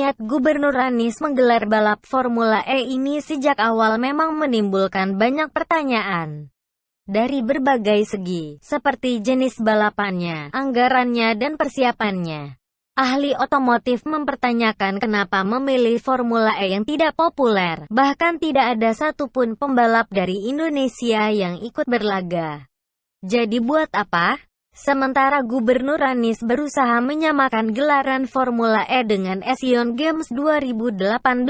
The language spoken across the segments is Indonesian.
Niat Gubernur Anies menggelar balap Formula E ini sejak awal memang menimbulkan banyak pertanyaan. Dari berbagai segi, seperti jenis balapannya, anggarannya dan persiapannya. Ahli otomotif mempertanyakan kenapa memilih Formula E yang tidak populer, bahkan tidak ada satupun pembalap dari Indonesia yang ikut berlaga. Jadi buat apa? Sementara Gubernur Anies berusaha menyamakan gelaran Formula E dengan Asian Games 2018.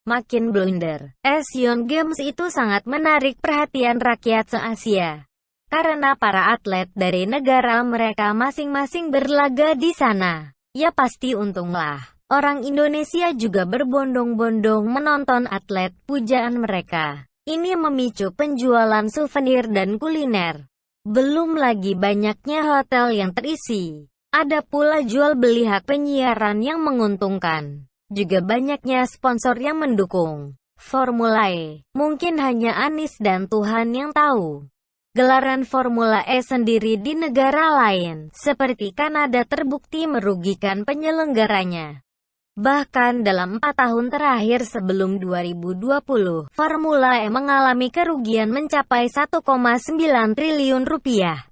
Makin blunder. Asian Games itu sangat menarik perhatian rakyat se-Asia. Karena para atlet dari negara mereka masing-masing berlaga di sana. Ya pasti untunglah. Orang Indonesia juga berbondong-bondong menonton atlet pujaan mereka. Ini memicu penjualan souvenir dan kuliner. Belum lagi banyaknya hotel yang terisi. Ada pula jual beli hak penyiaran yang menguntungkan. Juga banyaknya sponsor yang mendukung Formula E. Mungkin hanya Anies dan Tuhan yang tahu. Gelaran Formula E sendiri di negara lain, seperti Kanada terbukti merugikan penyelenggaranya. Bahkan dalam 4 tahun terakhir sebelum 2020, Formula E mengalami kerugian mencapai 1,9 triliun rupiah.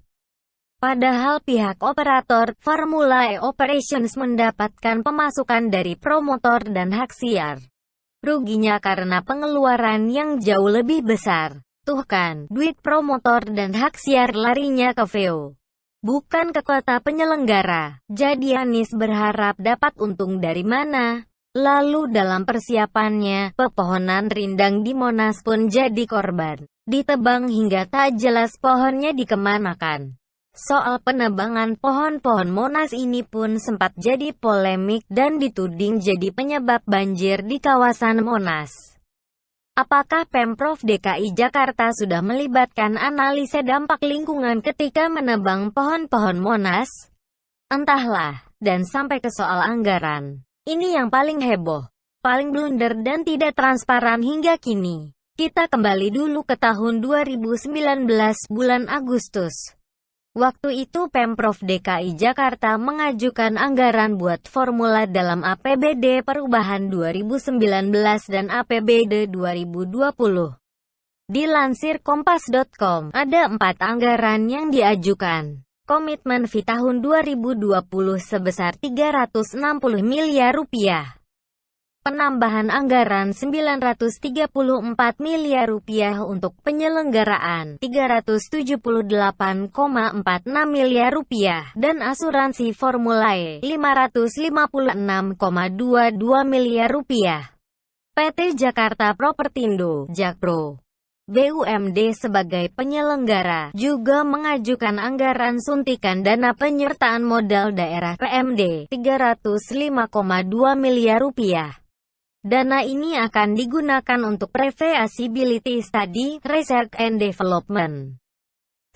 Padahal pihak operator, Formula E Operations mendapatkan pemasukan dari promotor dan hak siar. Ruginya karena pengeluaran yang jauh lebih besar. Tuh kan, duit promotor dan hak siar larinya ke VO. Bukan ke kota penyelenggara. Jadi Anies berharap dapat untung dari mana? Lalu dalam persiapannya, pepohonan rindang di Monas pun jadi korban. Ditebang hingga tak jelas pohonnya dikemanakan. Soal penebangan pohon-pohon Monas ini pun sempat jadi polemik dan dituding jadi penyebab banjir di kawasan Monas. Apakah Pemprov DKI Jakarta sudah melibatkan analisa dampak lingkungan ketika menebang pohon-pohon Monas? Entahlah, dan sampai ke soal anggaran. Ini yang paling heboh, paling blunder dan tidak transparan hingga kini. Kita kembali dulu ke tahun 2019 bulan Agustus. Waktu itu Pemprov DKI Jakarta mengajukan anggaran buat formula dalam APBD perubahan 2019 dan APBD 2020. Dilansir Kompas.com, ada 4 anggaran yang diajukan. Komitmen fee tahun 2020 sebesar 360 miliar rupiah. Penambahan anggaran 934 miliar rupiah untuk penyelenggaraan 378,46 miliar rupiah dan asuransi Formula E 556,22 miliar rupiah. PT Jakarta Propertindo Jakpro BUMD sebagai penyelenggara juga mengajukan anggaran suntikan dana penyertaan modal daerah PMD 305,2 miliar rupiah. Dana ini akan digunakan untuk pre-feasibility study, research and development,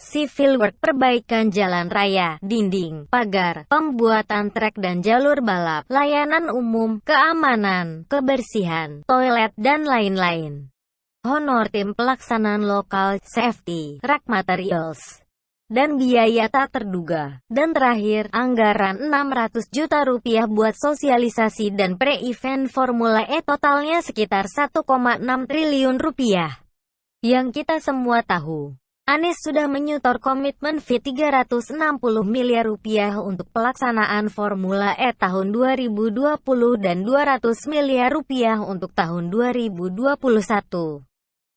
civil work, perbaikan jalan raya, dinding, pagar, pembuatan trek dan jalur balap, layanan umum, keamanan, kebersihan, toilet, dan lain-lain. Honor tim pelaksanaan lokal, safety, rack materials, dan biaya tak terduga. Dan terakhir, anggaran 600 juta rupiah buat sosialisasi dan pre-event Formula E, totalnya sekitar 1,6 triliun rupiah. Yang kita semua tahu, Anies sudah menyetor komitmen fee 360 miliar rupiah untuk pelaksanaan Formula E tahun 2020 dan 200 miliar rupiah untuk tahun 2021.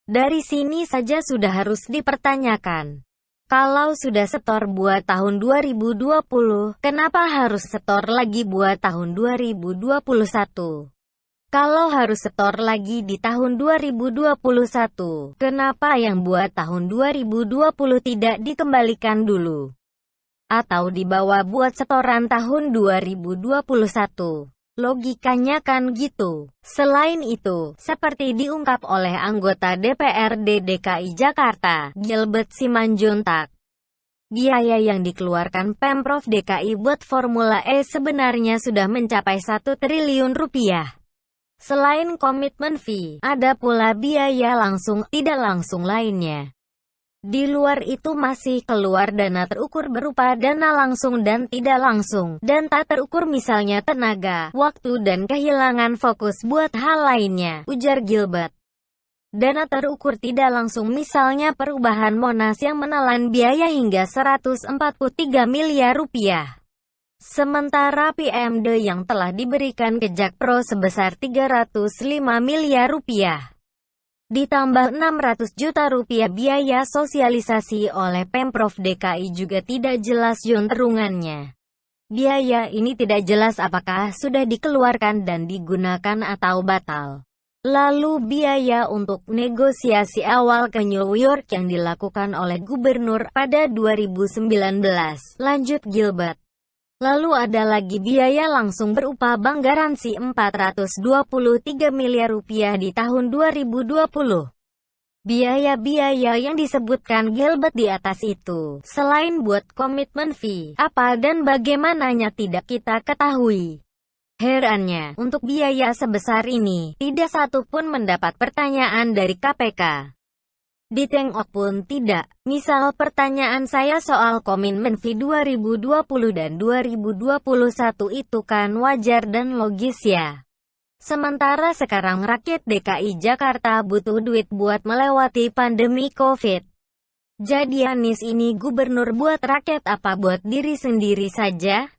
Dari sini saja sudah harus dipertanyakan. Kalau sudah setor buat tahun 2020, kenapa harus setor lagi buat tahun 2021? Kalau harus setor lagi di tahun 2021, kenapa yang buat tahun 2020 tidak dikembalikan dulu? Atau dibawa buat setoran tahun 2021? Logikanya kan gitu. Selain itu, seperti diungkap oleh anggota DPRD DKI Jakarta, Gilbert Simanjuntak, biaya yang dikeluarkan Pemprov DKI buat Formula E sebenarnya sudah mencapai 1 triliun rupiah. Selain komitmen fee, ada pula biaya langsung, tidak langsung lainnya. Di luar itu masih keluar dana terukur berupa dana langsung dan tidak langsung, dan tak terukur misalnya tenaga, waktu dan kehilangan fokus buat hal lainnya, ujar Gilbert. Dana terukur tidak langsung misalnya perubahan Monas yang menelan biaya hingga 143 miliar rupiah. Sementara PMD yang telah diberikan ke Jakpro sebesar 305 miliar rupiah. Ditambah 600 juta rupiah biaya sosialisasi oleh Pemprov DKI juga tidak jelas juntrungannya. Biaya ini tidak jelas apakah sudah dikeluarkan dan digunakan atau batal. Lalu biaya untuk negosiasi awal ke New York yang dilakukan oleh gubernur pada 2019, lanjut Gilbert. Lalu ada lagi biaya langsung berupa bank garansi 423 miliar rupiah di tahun 2020. Biaya-biaya yang disebutkan Gilbert di atas itu, selain buat komitmen fee, apa dan bagaimananya tidak kita ketahui. Herannya, untuk biaya sebesar ini, tidak satu pun mendapat pertanyaan dari KPK. Ditengok pun tidak. Misal pertanyaan saya soal komitmen fee 2020 dan 2021 itu kan wajar dan logis ya. Sementara sekarang rakyat DKI Jakarta butuh duit buat melewati pandemi COVID. Jadi Anies ini gubernur buat rakyat apa buat diri sendiri saja?